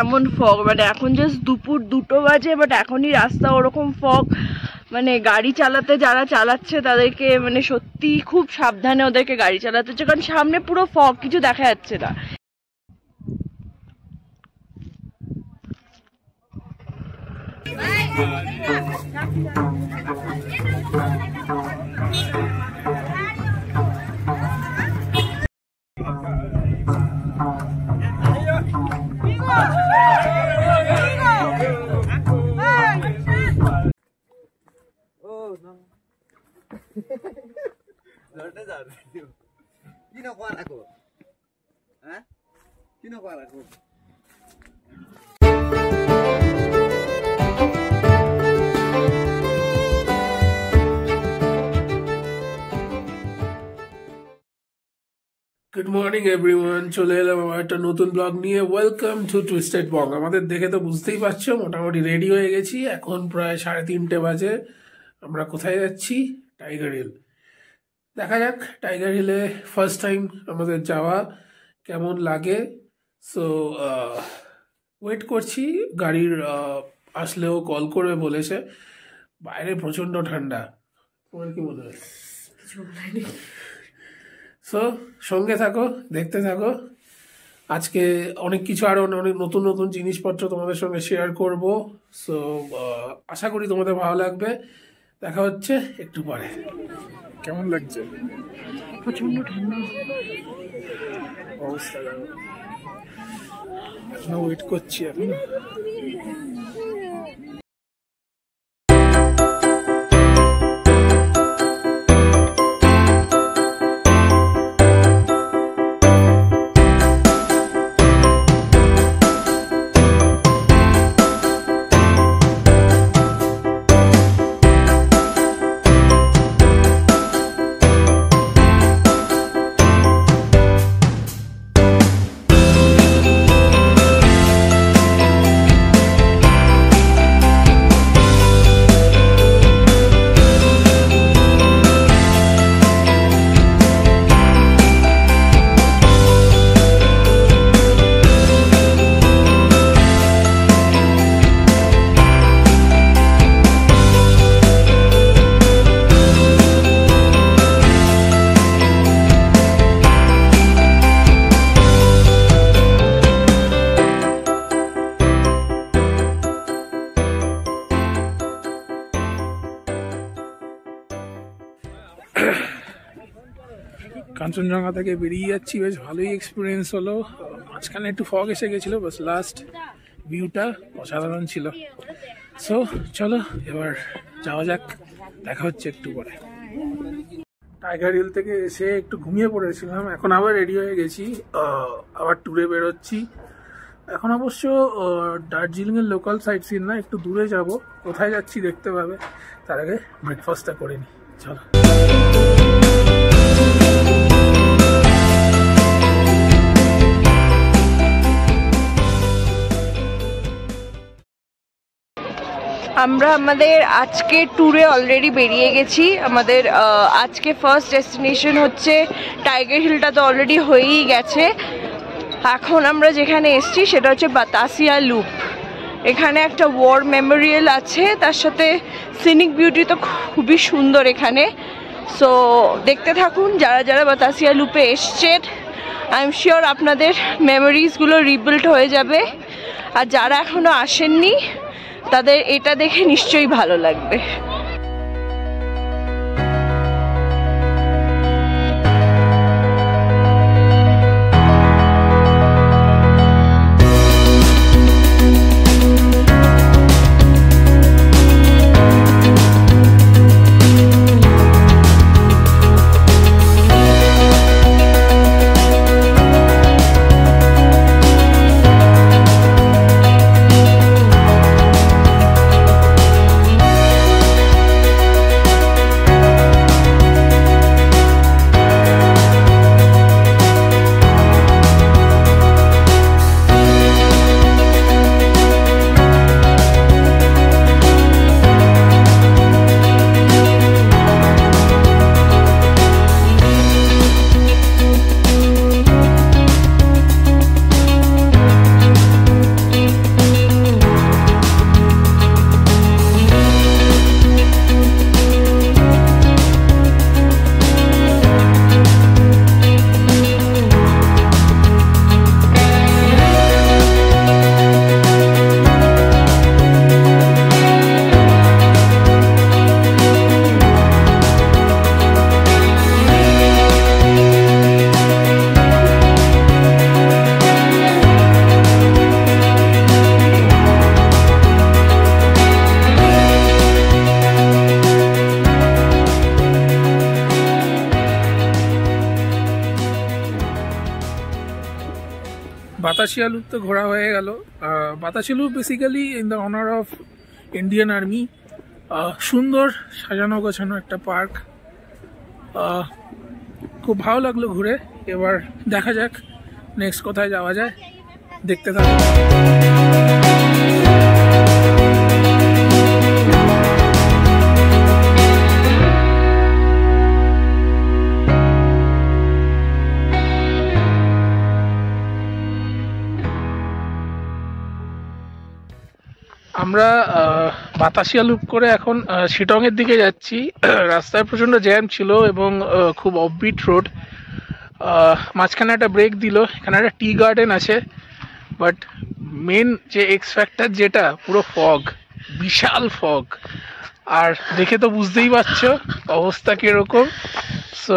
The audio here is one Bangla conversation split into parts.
এমন ফগ, মানে এখন জাস্ট দুপুর 2টো বাজে, বাট এখনই রাস্তা ওরকম ফগ, মানে গাড়ি চালাতে যারা চালাচ্ছে তাদেরকে মানে সত্যি খুব সাবধানে ওদেরকে গাড়ি চালাতে হচ্ছে, কারণ সামনে পুরো ফগ, কিছু দেখা যাচ্ছে না। গুড মর্নিং এভরিওয়ান, চলে এলাম আমার একটা নতুন ব্লগ নিয়ে। ওয়েলকাম টু টুইস্টেড বং। আমাদের দেখে তো বুঝতেই পারছো মোটামুটি রেডি হয়ে গেছি, এখন প্রায় 3:30 বাজে। আমরা কোথায় যাচ্ছি? Tiger Hill. দেখা যাক টাইগার হিলে ফার্স্ট টাইম আমাদের যাওয়া কেমন লাগে। সো ওয়েট করছি, গাড়ির আসলেও কল করবে বলেছে। বাইরে প্রচণ্ড ঠান্ডা, তোমার কি মনে হয়? সো সঙ্গে থাকো, দেখতে থাকো। আজকে অনেক কিছু আরো অনেক নতুন নতুন জিনিসপত্র তোমাদের সঙ্গে শেয়ার করব। সো আশা করি তোমাদের ভালো লাগবে। দেখা হচ্ছে একটু পরে। কেমন লাগছে? প্রচন্ড ঠান্ডা অবস্থা, এখনো ওয়েট করছি এখন। কাঞ্চনজঙ্ঘা থেকে বেরিয়ে যাচ্ছি, বেশ ভালোই এক্সপিরিয়েন্স হলো। মাঝখানে একটু ফগ এসে গেছিলো, বাস লাস্ট ভিউটা অসাধারণ ছিল। সো চলো এবার যাওয়া যাক, দেখা হচ্ছে একটু পরে। টাইগার হিল থেকে এসে একটু ঘুমিয়ে পড়েছিলাম, এখন আবার রেডি হয়ে গেছি, আবার ট্যুরে বেরোচ্ছি। এখন অবশ্য দার্জিলিংয়ের লোকাল সাইট সিন না, একটু দূরে যাব। কোথায় যাচ্ছি দেখতে পাবে, তার আগে ব্রেকফাস্টটা করে নিই, চলো। আমরা আমাদের আজকে ট্যুরে অলরেডি বেরিয়ে গেছি। আমাদের আজকে ফার্স্ট ডেস্টিনেশন হচ্ছে টাইগার হিলটা, তো অলরেডি হয়েই গেছে। এখন আমরা যেখানে এসছি সেটা হচ্ছে বাতাসিয়া লুপ। এখানে একটা ওয়ার মেমোরিয়াল আছে, তার সাথে সিনিক বিউটি তো খুবই সুন্দর এখানে। সো দেখতে থাকুন, যারা যারা বাতাসিয়া লুপে এসছেন আই এম শিওর আপনাদের মেমোরিজগুলো রিবিল্ড হয়ে যাবে, আর যারা এখনও আসেননি তাদের এটা দেখে নিশ্চয়ই ভালো লাগবে। বাতাসিয়া লুপ তো ঘোরা হয়ে গেল। Batasia loop basically in the honour of Indian army. সুন্দর সাজানো গোছানো একটা পার্ক, খুব ভালো লাগলো ঘুরে। এবার দেখা যাক নেক্সট কোথায় যাওয়া যায়, দেখতে থাকো। আমরা বাতাসিয়া লুপ করে এখন শিটংয়ের দিকে যাচ্ছি। রাস্তায় প্রচণ্ড জ্যাম ছিল এবং খুব অফবিট রোড। মাঝখানে একটা ব্রেক দিল, এখানে একটা টি গার্ডেন আছে, বাট মেন যে এক্স ফ্যাক্টর যেটা পুরো ফগ, বিশাল ফগ। আর দেখে তো বুঝতেই পারছো অবস্থা কিরকম।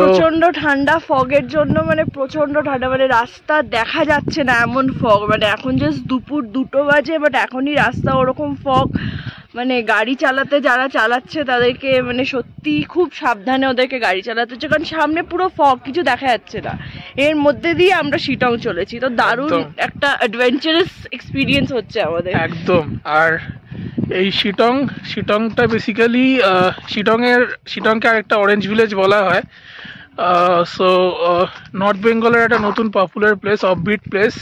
প্রচন্ড ঠান্ডা, ফগের জন্য মানে প্রচন্ড ঠান্ডা, মানে রাস্তা দেখা যাচ্ছে না এমন ফগ। মানে এখন জাস্ট দুপুর 2টো বাজে, বাট এখনই রাস্তা ওরকম ফগ। মানে গাড়ি চালাতে যারা চালাচ্ছে তাদেরকে মানে সত্যি খুব সাবধানে ওদেরকে গাড়ি চালাতে হচ্ছে, কারণ সামনে পুরো ফগ, কিছু দেখা যাচ্ছে না। এর মধ্যে দিয়ে আমরা শিটং চলেছি, তো দারুণ একটা অ্যাডভেঞ্চারাস এক্সপিরিয়েন্স হচ্ছে আমাদের একদম। আর এই শিটংটা বেসিক্যালি শিটংকে আরেকটা অরেঞ্জ ভিলেজ বলা হয়। সো নর্থ বেঙ্গলের একটা নতুন পপুলার প্লেস, অফবিট প্লেস।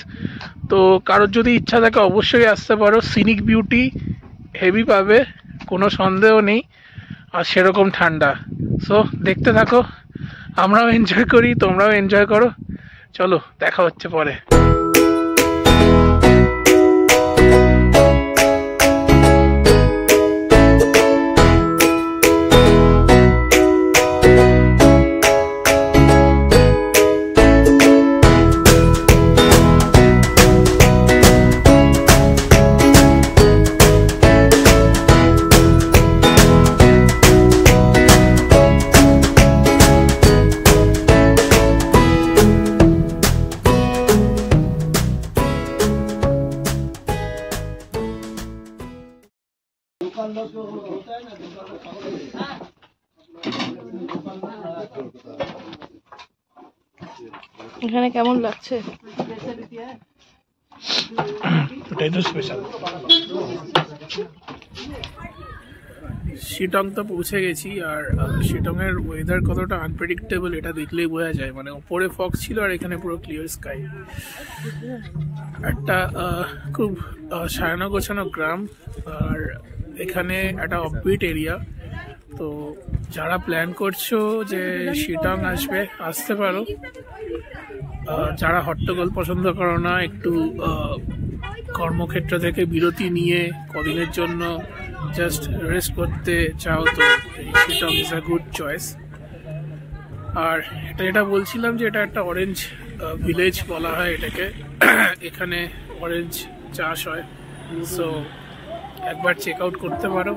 তো কারোর যদি ইচ্ছা থাকে অবশ্যই আসতে পারো। সিনিক বিউটি হেভি পাবে, কোনো সন্দেহ নেই, আর সেরকম ঠান্ডা। সো দেখতে থাকো, আমরাও এনজয় করি, তোমরাও এনজয় করো। চলো দেখা হচ্ছে পরে। এখানে কেমন লাগছে? এটাই তো স্পেশাল। শিটং তো পৌঁছে গেছি, আর শিটংয়ের ওয়েদার কতটা আনপ্রেডিক্টেবল এটা দেখলেই বোঝা যায়। মানে ওপরে ফগ ছিল আর এখানে পুরো ক্লিয়ার স্কাই। একটা খুব সাজানো গোছানো গ্রাম, আর এখানে একটা অফবিট এরিয়া। তো যারা প্ল্যান করছো যে শিটং আসতে পারো। যারা হট্টগোল পছন্দ করো না, একটু কর্মক্ষেত্র থেকে বিরতি নিয়ে কদিনের জন্য জাস্ট রেস্ট করতে চাও, তো sitting is a good choice. আর এটা যেটা বলছিলাম যে এটা একটা অরেঞ্জ ভিলেজ বলা হয় এটাকে। এখানে অরেঞ্জ চাষ হয়, সো একবার চেক আউট করতে পারো।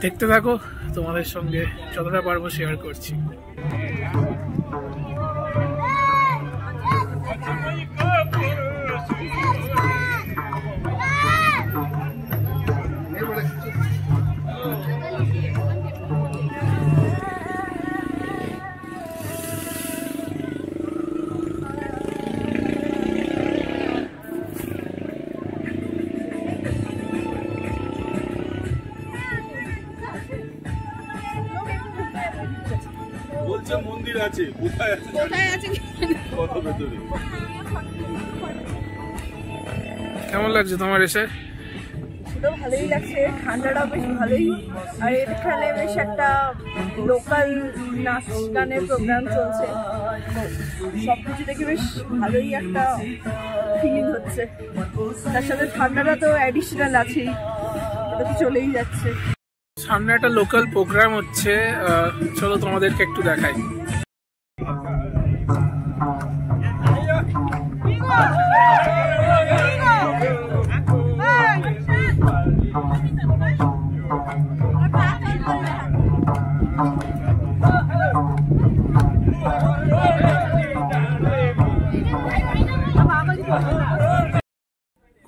দেখতে থাকো, তোমাদের সঙ্গে যতটা পারবো শেয়ার করছি। মন্দির আছে, কোথায় আছে কত ভেতরে। কেমন লাগছে তোমার এসে? তো ভালোই লাগছে, ঠান্ডাটা বেশ ভালোই। আর এখানে বেশ একটা লোকাল নাচ গানের প্রোগ্রাম চলছে, সবকিছু দেখে বেশ ভালোই একটা ফিলিং হচ্ছে। তার সাথে ঠান্ডাটা তো অ্যাডিশনাল আছেই, এটা তো চলেই যাচ্ছে। সামনে একটা লোকাল প্রোগ্রাম হচ্ছে, চলো তোমাদেরকে একটু দেখাই।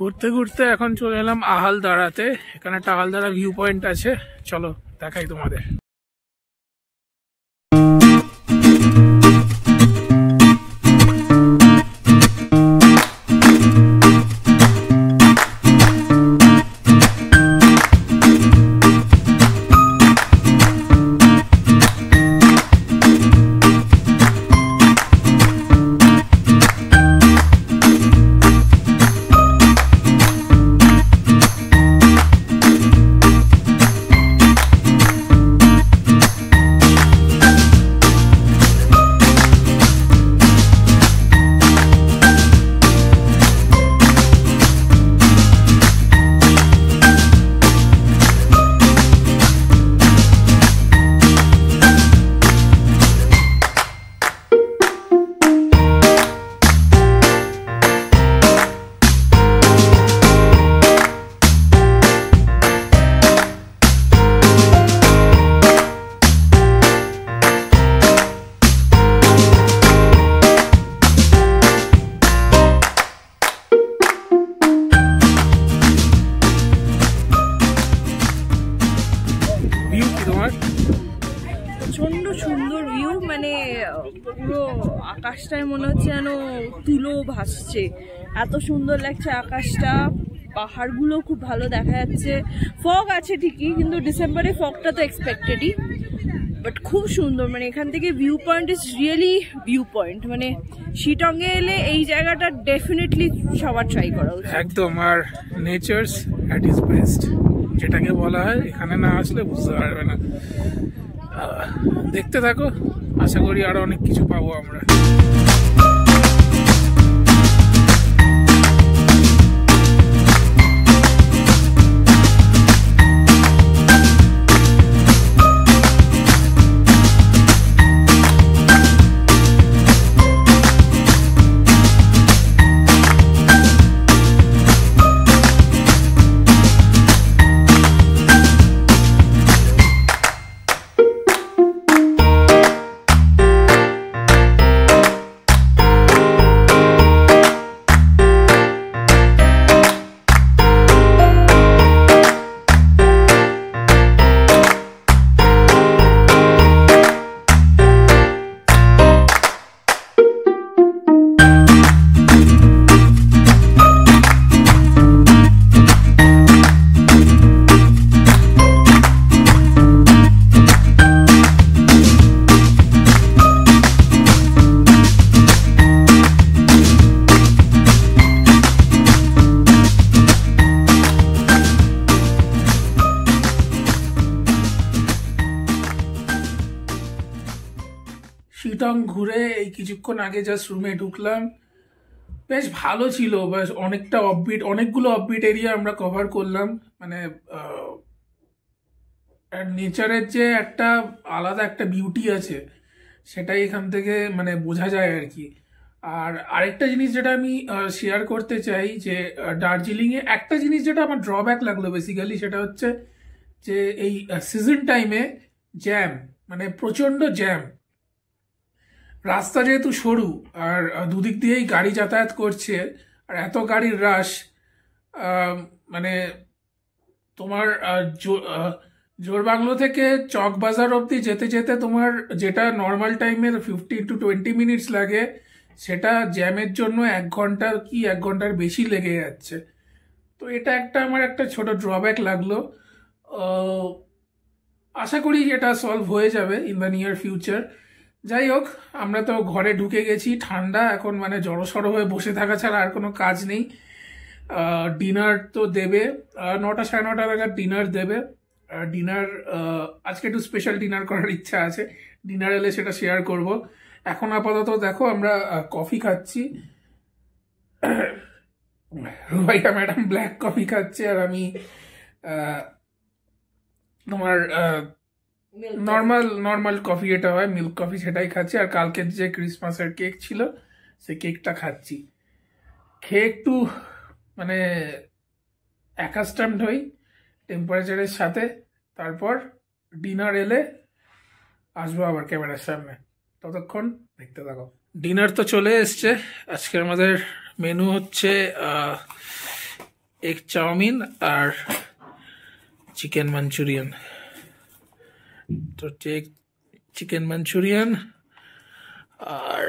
ঘুরতে ঘুরতে এখন চলে এলাম আহালদারাতে। এখানে একটা আহালদারা ভিউ পয়েন্ট আছে, চলো দেখাই তোমাদের। পুরো আকাশটায় মনে হচ্ছে যেন তুলো ভাসছে, এত সুন্দর লাগছে আকাশটা। পাহাড়গুলো খুব ভালো দেখা যাচ্ছে। ফগ আছে ঠিকই, কিন্তু ডিসেম্বরে ফগটা তো এক্সপেক্টেডই, বাট খুব সুন্দর। মানে এখান থেকে view point is really view point. মানে শিটংয়ে এলে এই জায়গাটা ডেফিনেটলি সবার ট্রাই করা উচিত একদম। আর নেচারস অ্যাট ইজ বেস্ট যেটাকে বলা হয়, এখানে না আসলে বুঝতে পারবে না। দেখতে থাকো, আশা করি আরো অনেক কিছু পাবো আমরা। শিটং ঘুরে এই কিছুক্ষণ আগে জাস্ট রুমে ঢুকলাম। বেশ ভালো ছিল, বেশ অনেকটা অফবিট, অনেকগুলো অফবিট এরিয়া আমরা কভার করলাম। মানে নেচারের যে একটা আলাদা একটা বিউটি আছে সেটাই এখান থেকে মানে বোঝা যায় আর কি। আর আরেকটা জিনিস যেটা আমি শেয়ার করতে চাই যে দার্জিলিংয়ে একটা জিনিস যেটা আমার ড্রব্যাক লাগলো বেসিক্যালি, সেটা হচ্ছে যে এই সিজন টাইমে জ্যাম, মানে প্রচণ্ড জ্যাম। রাস্তা যেহেতু সরু আর দুদিক দিয়েই গাড়ি যাতায়াত করছে, আর এত গাড়ির রাশ, মানে তোমার জোরবাংলো থেকে চকবাজার অবধি যেতে যেতে তোমার যেটা নর্মাল টাইমের 15 to 20 মিনিটস লাগে, সেটা জ্যামের জন্য 1 ঘন্টা কি 1 ঘন্টার বেশি লেগে যাচ্ছে। তো এটা একটা আমার একটা ছোট ড্রব্যাক লাগলো। আশা করি এটা সলভ হয়ে যাবে ইন দ্য নিয়ার ফিউচার। যাই হোক, আমরা তো ঘরে ঢুকে গেছি, ঠান্ডা এখন, মানে জড়সড় হয়ে বসে থাকা ছাড়া আর কোনো কাজ নেই। ডিনার তো দেবে 9টা 9:30 নাগাদ ডিনার দেবে। ডিনার আজকে একটু স্পেশাল ডিনার করার ইচ্ছা আছে, ডিনার এলে সেটা শেয়ার করব। এখন আপাতত দেখো আমরা কফি খাচ্ছি, রুবাইয়া ম্যাডাম ব্ল্যাক কফি খাচ্ছে, আর আমি তোমার নর্মাল কফি, এটা হয় মিল্ক কফি, সেটাই খাচ্ছি। আর কালকের যে ক্রিসমাসের কেক ছিল সেই কেকটা খাচ্ছি। খেয়ে একটু মানে অ্যাকাস্টামড হই টেম্পারেচারের সাথে, তারপর ডিনার এলে আসবো আবার ক্যামেরার সামনে। ততক্ষণ দেখতে থাকো। ডিনার তো চলে এসছে। আজকে আমাদের মেনু হচ্ছে এগ চাউমিন আর চিকেন মাঞ্চুরিয়ান। তো চিকেন মাঞ্চুরিয়ান আর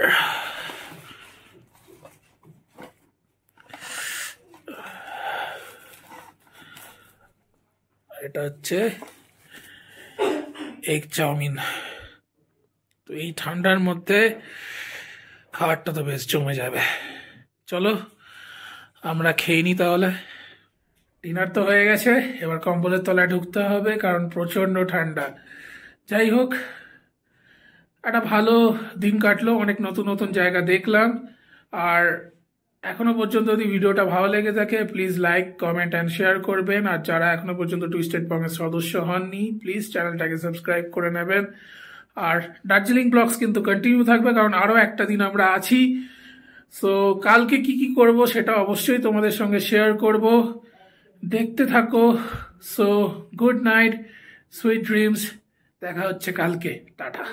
এটা হচ্ছে এগ চাউমিন। তো এই ঠান্ডার মধ্যে খাবারটা তো বেশ জমে যাবে। চলো আমরা খেয়ে নিই তাহলে। ডিনার তো হয়ে গেছে, এবার কম্বলের তলায় ঢুকতে হবে কারণ প্রচণ্ড ঠান্ডা। যাই হোক, একটা ভালো দিন কাটলো, অনেক নতুন নতুন জায়গা দেখলাম। আর এখনো পর্যন্ত যদি ভিডিওটা ভালো লেগে থাকে please like, comment and share করবেন। আর যারা এখনো পর্যন্ত টুইস্টেড বংয়ের সদস্য হননি প্লিজ চ্যানেলটাকে সাবস্ক্রাইব করে নেবেন। আর দার্জিলিং ব্লগস কিন্তু কন্টিনিউ থাকবে, কারণ আরও একটা দিন আমরা আছি। সো কালকে কি কি করব সেটা অবশ্যই তোমাদের সঙ্গে শেয়ার করব, দেখতে থাকো। So good night, sweet dreams, দেখা হচ্ছে কালকে, টাটা।